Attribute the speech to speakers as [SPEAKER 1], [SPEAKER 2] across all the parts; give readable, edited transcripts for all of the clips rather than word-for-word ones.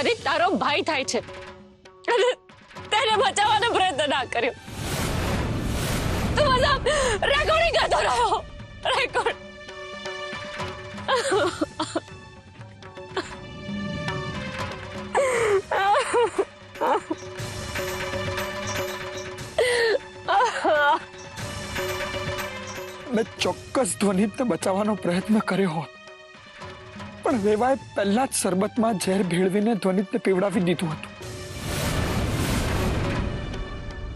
[SPEAKER 1] ધ્વનિત તારો ભાઈ થાય છે અને તેને બચાવવાનો પ્રયત્ન ના કર્યો. તું મતલબ રેકોર્ડિંગ કરતો રહ્યો. રેકોર્ડ
[SPEAKER 2] મેં ચોક્કસ ધ્વનિતને બચાવવાનો પ્રયત્ન કર્યો હોત, પણ વેવાએ પહેલા જ શરબતમાં ઝેર ભેળવીને ધ્વનિતને પીવડાવી દીધું હતું.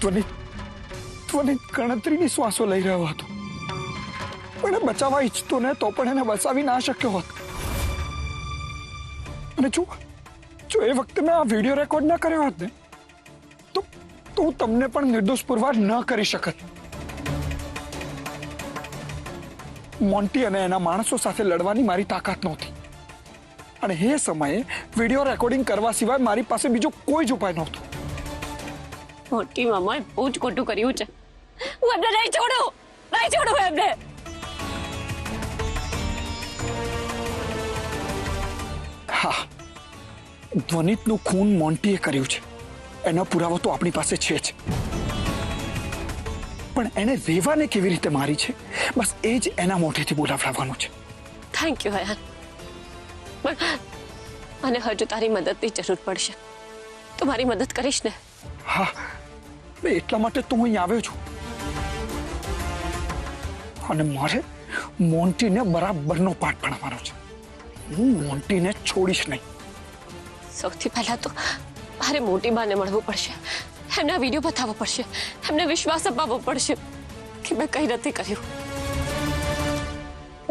[SPEAKER 2] ધ્વનિત ગણતરીની શ્વાસો લઈ રહ્યો હતો, પણ એ બચાવવા ઈચ્છતો ને તો પણ એને બચાવી ના શક્યો હોત. અને જો એ વખતે મેં આ વિડીયો રેકોર્ડ ન કર્યો હોત ને તો હું તમને પણ નિર્દોષ પુરવાર ન કરી શકત. મોન્ટી અને એના માણસો સાથે લડવાની મારી તાકાત નહોતી, અને એ સમયે વિડીયો રેકોર્ડિંગ કરવા સિવાય મારી પાસે બીજો કોઈ જ ઉપાય નહોતો.
[SPEAKER 1] મોટી મામાએ બહુ જ ખોટું કર્યું છે. હું એમને નહીં છોડું એમને.
[SPEAKER 2] હા, ધ્વનિતનું ખૂન મોન્ટીએ કર્યું છે, એનો પુરાવો તો આપણી પાસે છે જ. પણ એને રેવાને કેવી રીતે મારી છે, બસ એ જ એના મોઢેથી બોલાવવાનું છે.
[SPEAKER 1] થેન્ક યુ હયાન, પણ મને હજુ તારી મદદની જરૂર પડશે. તું મારી મદદ કરીશ ને?
[SPEAKER 2] હા, એટલા માટે તો હું અહીં આવ્યો છું. અને મારે મોન્ટીને બરાબરનો પાઠ ભણવાનો છે. હું મોન્ટીને છોડીશ નહીં.
[SPEAKER 1] સૌથી પહેલા તો મારે મોટી બાને મળવું પડશે, એમના વિડીયો બતાવવો પડશે, એમને વિશ્વાસ અપાવવો પડશે કે મેં કંઈ નથી કર્યું.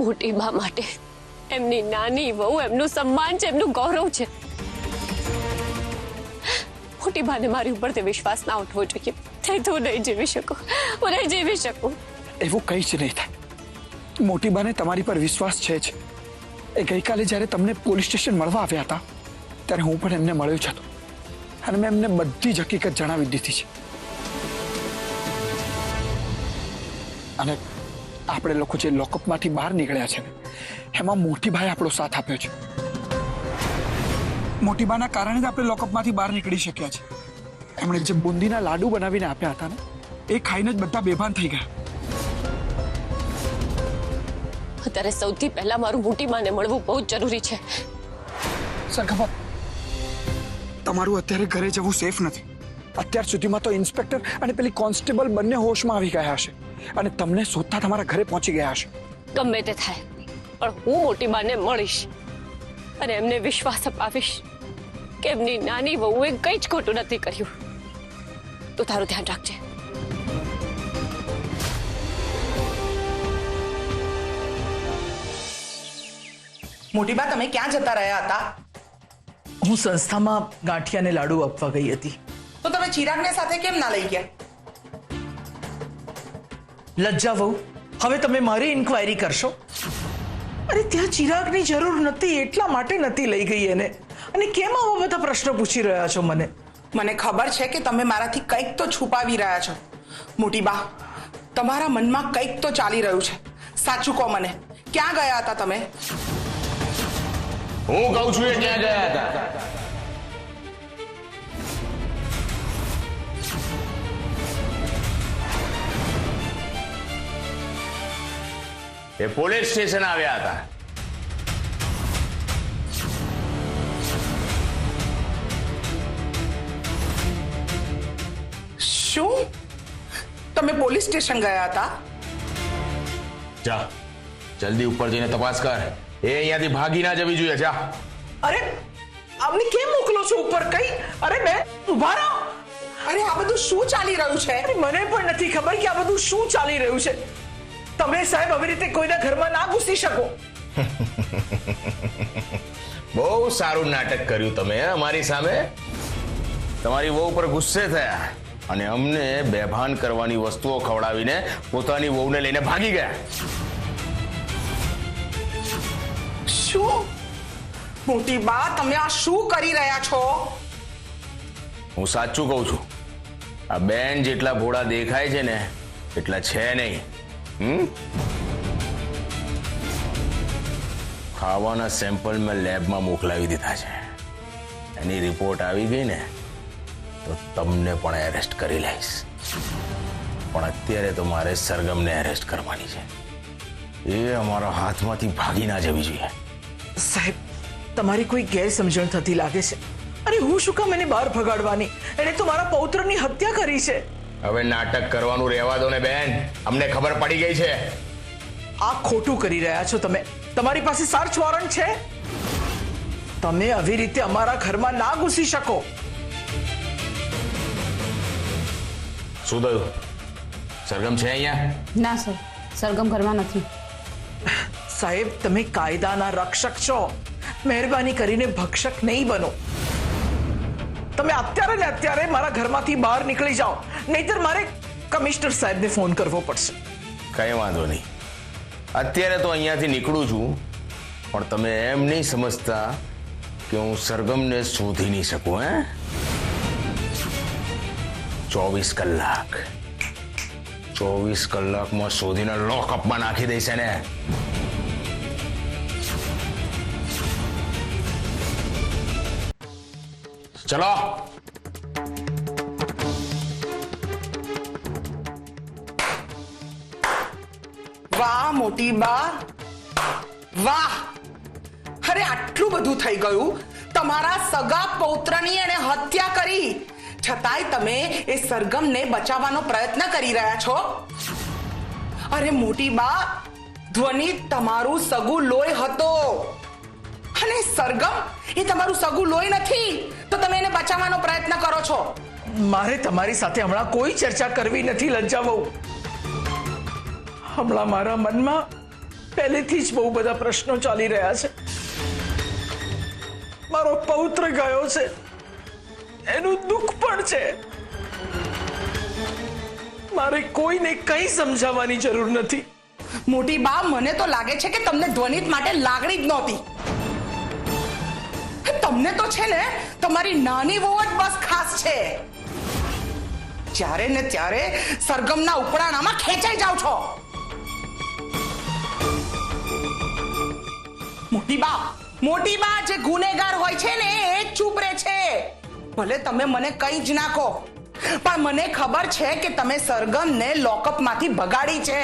[SPEAKER 1] મોટી બા માટે એમની નાની વહુ એમનું સન્માન છે, એમનું ગૌરવ છે. મોટી બાને મારી ઉપર તે વિશ્વાસ ના ઉઠવો જોઈએ. તો નહીં જીવી શકું, હું નહીં જીવી શકું.
[SPEAKER 2] એવું કંઈ જ નહીં થાય. મોટી બાને તમારી પર વિશ્વાસ છે જ. એ ગઈકાલે જ્યારે તમને પોલીસ સ્ટેશન મળવા આવ્યા હતા ત્યારે હું પણ એમને મળ્યો જ હતો, અને મેં એમને બધી જ હકીકત જણાવી દીધી છે. અને આપણે લોકો જે લોકઅપમાંથી બહાર નીકળ્યા છે ને, એમાં મોટીબાએ આપણો સાથ આપ્યો છે. મોટીબાના કારણે જ આપણે લોકઅપમાંથી બહાર નીકળી શક્યા છે. એમણે જે બુંદીના લાડુ બનાવીને આપ્યા હતા ને, એ ખાઈને જ બધા બેભાન થઈ ગયા.
[SPEAKER 1] અત્યારે સૌથી પહેલા મારું મોટી બાને મળવું બહુ જ જરૂરી છે.
[SPEAKER 2] સરખા, તમારું અત્યારે ઘરે જવું સેફ નથી. અત્યાર સુધીમાં તો ઇન્સ્પેક્ટર અને પેલી કોન્સ્ટેબલ બંને હોશમાં આવી ગયા હશે અને તમને શોધતા તમારા ઘરે પહોંચી ગયા હશે.
[SPEAKER 1] ગમે તે થાય, પણ હું મોટી બાને મળીશ અને એમને વિશ્વાસ અપાવીશ કે એમની નાની વહુએ કંઈ જ ખોટું નથી કર્યું. તો તારું ધ્યાન રાખજે.
[SPEAKER 3] મોટી બા, તમે ક્યાં જતા રહ્યા હતા?
[SPEAKER 4] હું સંસ્થામાં ગાંઠિયાને લાડુ આપવા ગઈ હતી.
[SPEAKER 3] તો તમે ચિરાગને સાથે કેમ ના લઈ ગયા?
[SPEAKER 4] લજ્જા વહુ, હવે તમે મારી ઇન્ક્વાયરી કરશો? અરે ત્યાં ચિરાગની જરૂર નથી એટલા માટે નથી લઈ ગઈ એને. અને કેમ આવા બધા પ્રશ્નો પૂછી રહ્યા છો મને?
[SPEAKER 3] મને ખબર છે કે તમે મારાથી કંઈક તો છુપાવી રહ્યા છો. મોટી બા, તમારા મનમાં કંઈક તો ચાલી રહ્યું છે. સાચું કહો મને, ક્યાં ગયા હતા તમે?
[SPEAKER 5] હું કહું છું એ ક્યાં ગયા હતા? એ પોલીસ સ્ટેશન આવ્યા હતા.
[SPEAKER 3] શું તમે પોલીસ સ્ટેશન ગયા હતા?
[SPEAKER 5] જા, જલ્દી ઉપર જઈને તપાસ કર. એ અહીંયાથી ભાગી ના જવી જોઈએ. જા.
[SPEAKER 4] અરે આમને કેમ મોકલો છો ઉપર? કઈ? અરે બે ઉભા રહો.
[SPEAKER 3] અરે આ બધું શું ચાલી રહ્યું છે?
[SPEAKER 4] અરે મને પણ નથી ખબર કે આ બધું શું ચાલી રહ્યું છે. તમે સાહેબ આવી રીતે કોઈના ઘરમાં ના ઘૂસી શકો.
[SPEAKER 5] બહુ સારું નાટક કર્યું તમે અમારી સામે. તમારી વહુ પર ગુસ્સે થયા અને અમને બેભાન કરવાની વસ્તુઓ ખવડાવીને પોતાની વહુને લઈને ભાગી ગયા.
[SPEAKER 3] શું? મોટી બા, તમે આ શું કરી રહ્યા છો?
[SPEAKER 5] હું સાચું કહું છું. આ બેન જેટલા ભોળા દેખાય છે ને એટલા છે નહીં. ખાવાના સેમ્પલ મેં લેબમાં મોકલાવી દીધા છે. એની રિપોર્ટ આવી ગઈ ને તો તમને પણ એરેસ્ટ કરી લઈશ, પણ અત્યારે તો મારે સરગમને એરેસ્ટ કરવાની છે. એ અમારા હાથમાંથી ભાગી ના જવી જોઈએ.
[SPEAKER 4] સાહેબ, તમારી કોઈ ગેરસમજણ થતી લાગે છે. અરે હું શું કામ એને બહાર ભગાડવાની? એને તો મારા પૌત્રની હત્યા કરી છે.
[SPEAKER 5] હવે નાટક કરવાનું રહેવા દો ને બેન, અમને ખબર પડી ગઈ છે.
[SPEAKER 4] આ ખોટું કરી રહ્યા છો તમે. તમારી પાસે સર્ચ વોરંટ છે. તમે આવી રીતે અમારા ઘરમાં ના ઘૂસી શકો.
[SPEAKER 5] શું થયું? સરગમ છે અહીંયા?
[SPEAKER 6] ના સર, સરગમ ઘરમાં નથી.
[SPEAKER 4] સાહેબ, તમે કાયદાના રક્ષક છો. મહેરબાની કરીને ભક્ષક નહીં બનો. તમે અત્યારે ને અત્યારે મારા ઘરમાંથી બહાર નીકળી જાઓ, નહીતર મારે કમિશનર સાહેબને ફોન કરવો પડશે.
[SPEAKER 5] કઈ વાંધો નહીં, અત્યારે તો અહીંયાથી નીકળું છું, પણ તમે એમ નહીં સમજતા કે હું સરગમને શોધી નહીં શકું. 24 કલાકમાં શોધીને લોકઅપમાં નાખી દઈશ ને. ચલો.
[SPEAKER 3] વાહ મોટી બા, વાહ! અરે આટલું બધું થઈ ગયું, તમારા સગા પૌત્રની એને હત્યા કરી, છતાંય તમે એ સરગમને બચાવવાનો પ્રયત્ન કરી રહ્યા છો. અરે મોટી બા, ધ્વનિ તમારું સગું લોહી હતો, અને સરગમ એ તમારું સગું લોહી નથી, તો તમે એને બચાવવાનો પ્રયત્ન કરો છો.
[SPEAKER 4] મારે તમારી સાથે હમણાં કોઈ ચર્ચા કરવી નથી, લજ્જા વહુ. હમણાં મારા મનમાં પહેલેથી જ બહુ બધા પ્રશ્નો ચાલી રહ્યા છે. મારો પૌત્ર ગયો છે, એનું દુઃખ પણ છે. મારે કોઈને કંઈ સમજાવવાની જરૂર નથી.
[SPEAKER 3] મોટી બા, મને તો લાગે છે કે તમને ધ્વનિત માટે લાગણી જ નહોતી. તમને તો છે ને તમારી નાની વહુ જ બસ ખાસ છે. જ્યારે ને ત્યારે સરગમના ઉપડાણામાં ખેંચાઈ જાવ છો. મોટી બા, જે ગુનેગાર હોય છે ને એ જ ચૂપ રહે છે. ભલે તમે મને કંઈ જ ના કહો, પણ મને ખબર છે કે તમે સરગમને લોકઅપમાંથી ભગાડી છે,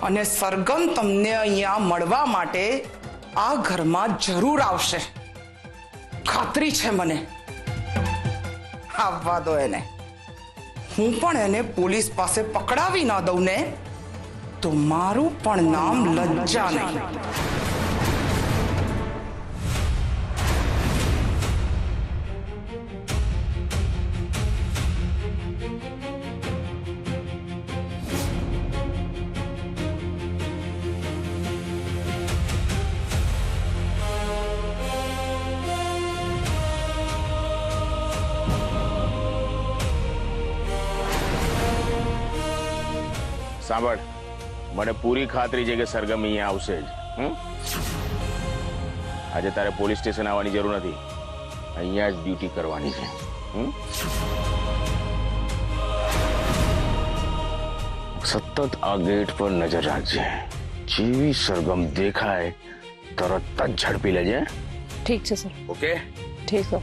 [SPEAKER 3] અને સરગમ તમને અહીંયા મળવા માટે આ ઘરમાં જરૂર આવશે. ખાતરી છે મને. આવવા દો એને. હું પણ એને પોલીસ પાસે પકડાવી ના દઉં ને તો મારું પણ નામ લજ્જા નહીં.
[SPEAKER 5] સાંભળ, મને પૂરી ખાતરી છે કે સરગમ અહીંયા આવશે જ. આજે તારે પોલીસ સ્ટેશન આવવાની જરૂર નથી, અહીંયા જ ડ્યુટી કરવાની છે. સતત આ ગેટ પર નજર રાખજે. જેવી સરગમ દેખાય તરત જ ઝડપી લેજે.
[SPEAKER 6] ઠીક છે સર.
[SPEAKER 5] ઓકે?
[SPEAKER 6] ઠીક સર.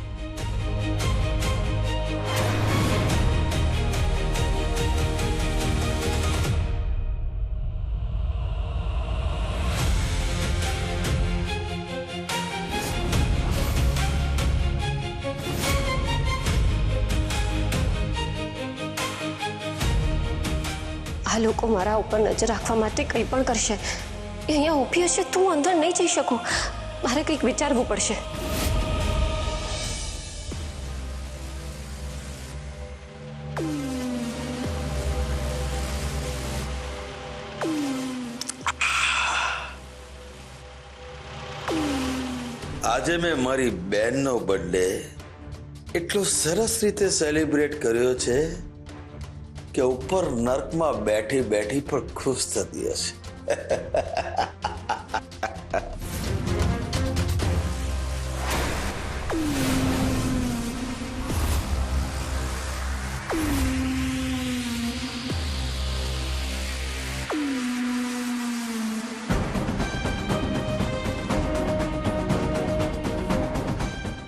[SPEAKER 1] આ લોકો મારા ઉપર નજર રાખવા માટે કંઈ પણ કરશે. એ અહીંયા ઊભી હશે તો હું અંદર નહીં જઈ શકું. મારે કંઈક વિચારવું પડશે.
[SPEAKER 7] આજે મેં મારી બેનનો બર્થડે એટલો સરસ રીતે સેલિબ્રેટ કર્યો છે કે ઉપર નર્કમાં બેઠી બેઠી પણ ખુશ થતી હશે.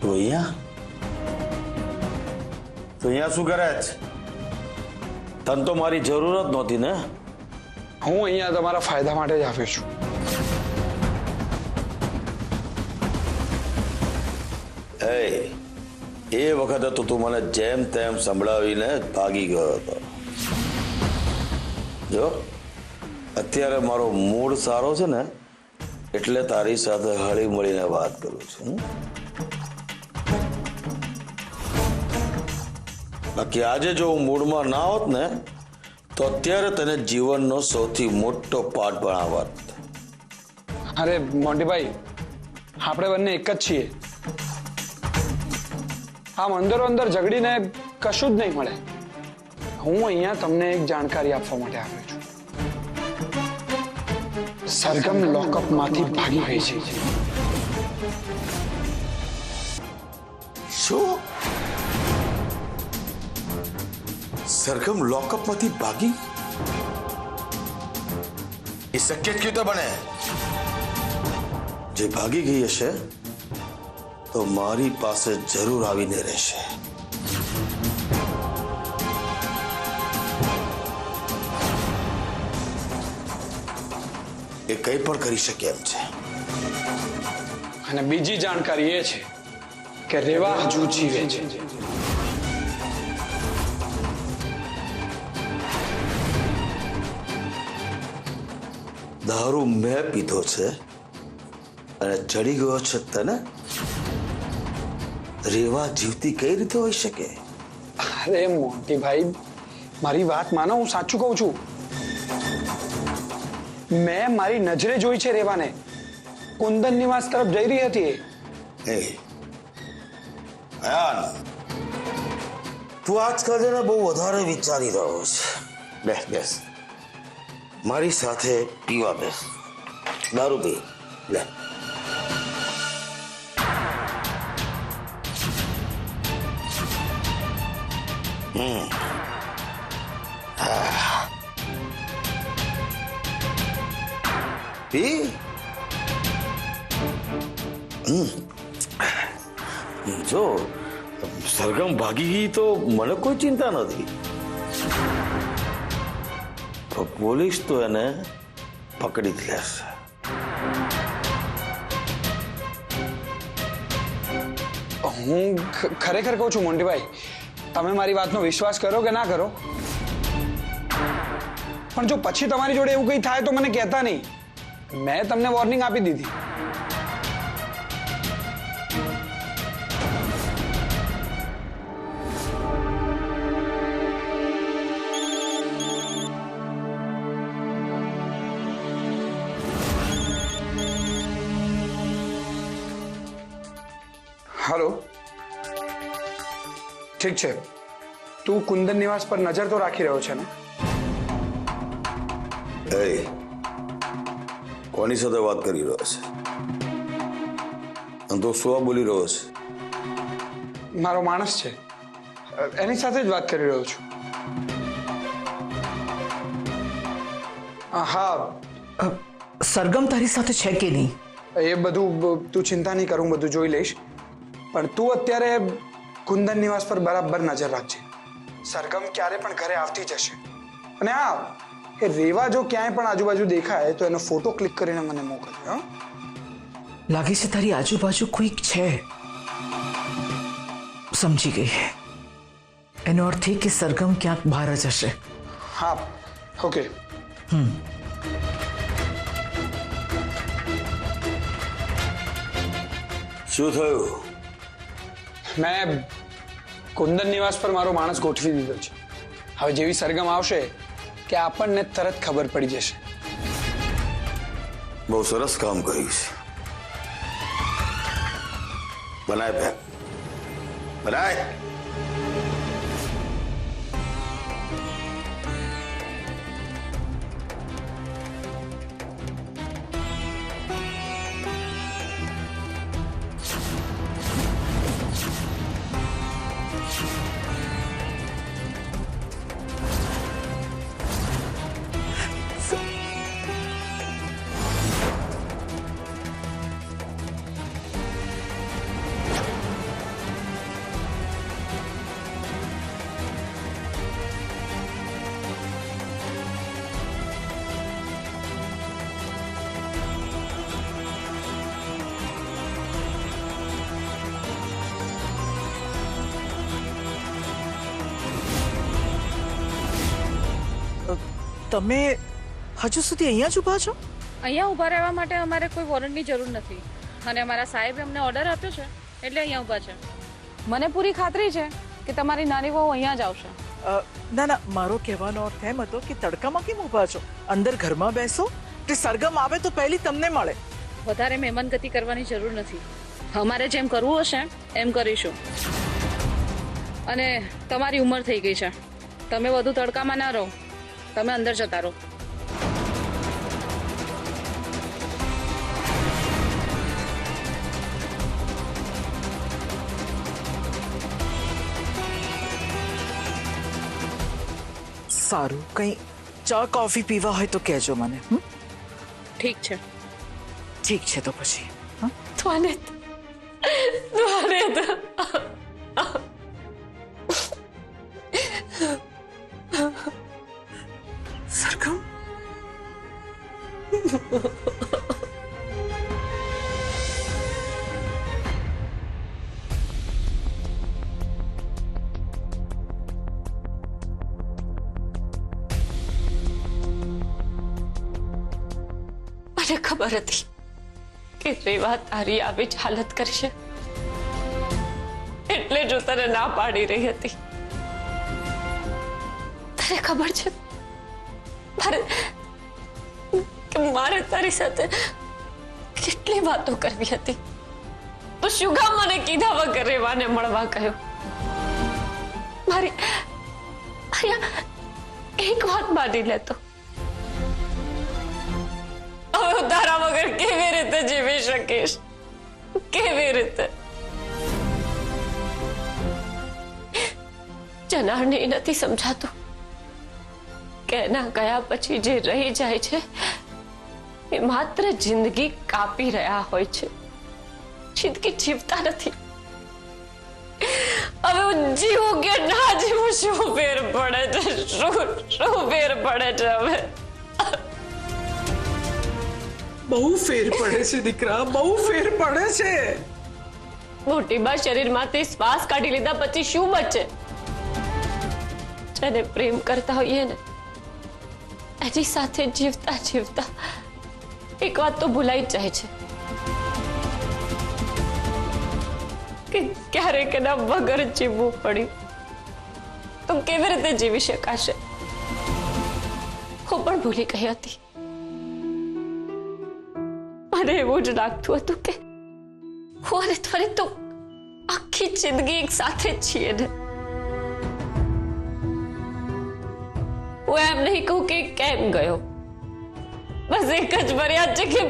[SPEAKER 7] રોયા, અહીંયા શું કરે છે? તને તો મારી જરૂર જ નહોતી ને.
[SPEAKER 2] હું અહીંયા તમારા ફાયદા માટે જ આવ્યો છું.
[SPEAKER 7] એ વખતે તો તું મને જેમ તેમ સંભળાવીને ભાગી ગયો હતો. જો અત્યારે મારો મૂડ સારો છે ને, એટલે તારી સાથે હળી મળીને વાત કરું છું. બાકી આજે જો હું મૂડમાં ના હોત ને, તો અત્યારે તને જીવનનો સૌથી મોટો પાઠ ભણાવત.
[SPEAKER 2] અરે મોન્ટીભાઈ, આપણે બંને એક જ છીએ. આમ અંદરો અંદર ઝઘડીને કશું જ નહીં મળે. હું અહીંયા તમને એક જાણકારી આપવા માટે આવ્યો છું. સરગમ લોકઅપમાંથી ભાગી ગઈ છે.
[SPEAKER 7] શું? સરગમ લોકઅપમાંથી ભાગી? એ શક્ય જ કેવી રીતે બને? જે ભાગી ગઈ હશે તો મારી પાસે જરૂર આવીને રહેશે. એ કંઈ પણ કરી શકે એમ છે.
[SPEAKER 2] અને બીજી જાણકારી એ છે કે રેવા હજુ જીવે છે.
[SPEAKER 7] દારૂ મેં પીધો છે અને ચડી ગયો છે તને? રેવા જીવતી કઈ રીતે હોઈ શકે?
[SPEAKER 2] અરે મોન્ટીભાઈ, મારી વાત માનો, હું સાચું કહું છું. મેં મારી નજરે જોઈ છે રેવાને. કુંદન નિવાસ તરફ જઈ રહી હતી.
[SPEAKER 7] અયાન, તું આજકાલ છે ને બહુ વધારે વિચારી રહ્યો છે. બેસ બેસ, મારી સાથે પીવા બેસ. દારૂ પી લે. પી. જો સરગમ ભાગી ગઈ તો મને કોઈ ચિંતા નથી. પોલીસ તો એને પકડી જ લેશે.
[SPEAKER 2] હું ખરેખર કહું છું મોન્ટીભાઈ, તમે મારી વાતનો વિશ્વાસ કરો કે ના કરો, પણ જો પછી તમારી જોડે એવું કંઈ થાય તો મને કહેતા નહીં. મેં તમને વોર્નિંગ આપી દીધી. હેલો, ઠીક છે. તું કુંદન નિવાસ પર નજર તો રાખી રહ્યો છે ને?
[SPEAKER 7] કોની સાથે વાત કરી રહ્યો છે? અને તો શું બોલી રહ્યો છે?
[SPEAKER 2] મારો માણસ છે, એની સાથે જ વાત કરી રહ્યો છું. હા,
[SPEAKER 4] સરગમ તારી સાથે છે કે નહીં?
[SPEAKER 2] એ બધું તું ચિંતા નહીં કર, હું બધું જોઈ લઈશ. પણ તું અત્યારે કુંદન નિવાસ પર બરાબર નજર રાખજે. સરગમ ક્યારે પણ ઘરે આવતી જશે. અને હા, એ રેવા જો ક્યાંય પણ આજુબાજુ દેખાય તો એનો ફોટો ક્લિક કરીને મને મોકલજો.
[SPEAKER 4] લાગે છે તારી આજુબાજુ કોઈક છે. સમજી ગઈ. એનો અર્થ એ કે સરગમ ક્યાંક બહાર જ હશે.
[SPEAKER 2] હા, ઓકે.
[SPEAKER 7] શું થયું?
[SPEAKER 2] મેં કુંદન નિવાસ પર મારો માણસ ગોઠવી દીધો છે. હવે જેવી સરગમ આવશે કે આપણને તરત ખબર પડી જશે.
[SPEAKER 7] બહુ સરસ કામ કર્યું છે. બનાય બેન, બનાય.
[SPEAKER 4] તમે હજુ સુધી અહીંયા જ ઊભા છો?
[SPEAKER 6] અહીંયા ઊભા રહેવા માટે અમારે કોઈ વોરંટની જરૂર નથી અને અમારા સાહેબે અમને ઓર્ડર આપ્યો છે એટલે અહીંયા ઊભા છે. મને પૂરી ખાતરી છે કે તમારી નાની વહુ અહીંયા જ આવશે.
[SPEAKER 4] ના ના, મારો કહેવાનો અર્થ એમ હતો કે તડકામાં કેમ ઊભા છો? અંદર ઘરમાં બેસો, તે સરગમ આવે તો પહેલી તમને મળે.
[SPEAKER 6] વધારે મહેમાનગતિ કરવાની જરૂર નથી. અમારે જેમ કરવું હશે એમ કરીશું. અને તમારી ઉંમર થઈ ગઈ છે, તમે વધુ તડકામાં ના રહો, તમે અંદર જતા રહો.
[SPEAKER 4] સારું, કંઈ ચા કોફી પીવા હોય તો કહેજો મને.
[SPEAKER 6] ઠીક છે.
[SPEAKER 4] ઠીક છે તો પછી
[SPEAKER 1] ત્વરિત
[SPEAKER 4] સરગમ.
[SPEAKER 1] મને ખબર હતી કે રેવા તારી આવી જ હાલત કરશે, એટલે જ હું તને ના પાડી રહી હતી. તને ખબર છે મારે તારી સાથે કેટલી વાતો કરવી હતી, તો શું કામ મને કીધા વગર રેવાને મળવા કહ્યો? મારી એક વાત માની લેતો. હવે હું તારા વગર કેવી રીતે જીવી શકીશ? કેવી રીતે? જનારને એ નથી સમજાતું કે એના ગયા પછી જે રહી જાય છે એ માત્ર જિંદગી કાપી રહ્યા હોય છે, જિંદગી જીવતા નથી. હવે હું જીવું કે ના જીવું શું ફેર પડે છે? શું ફેર પડે છે? હવે
[SPEAKER 4] બહુ ફેર પડે છે દીકરા, બહુ ફેર પડે છે.
[SPEAKER 1] મોટી બા શરીરમાંથી શ્વાસ કાઢી લીધા પછી શું બચે? જેને પ્રેમ કરતા હોઈએ ને એની સાથે જીવતા જીવતા એક વાત તો ભૂલાઈ જ જાય છે કે ક્યારેક એના વગર જીવવું પડ્યું તો કેવી રીતે જીવી શકાશે? હું પણ ભૂલી ગઈ હતી. મને એવું જ લાગતું હતું કે હું અને ત્વરિત તો આખી જિંદગી એક સાથે જ છીએ ને. હું એમ નહીં કહું કે કેમ ગયો, બસ એક જ ફરિયાદ છે કે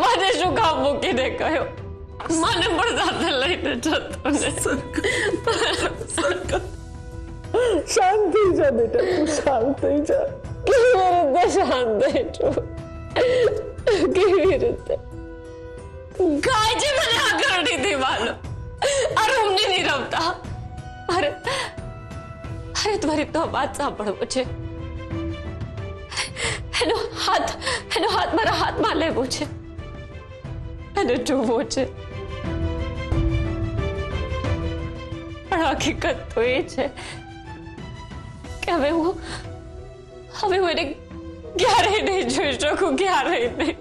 [SPEAKER 1] મને શું કામ મૂકીને ગયો? મને પણ સાથે લઈને જતો ને.
[SPEAKER 4] શાંત થઈ જા બેટા, તું શાંત થઈ જા.
[SPEAKER 1] કેવી રીતે શાંત થઈ છું? કેવી રીતે? ગાય છે મને આગળ નથી માનો. અરે ઊંઘી નહીં રમતા. અરે ત્વરિત તો વાત સાંભળવો છે. એનો હાથ મારા હાથમાં લેવો છે, એને જોવો છે. પણ હકીકત તો એ છે કે હવે હું એને ક્યારેય નહીં જોઈ શકું. ક્યારેય નહીં.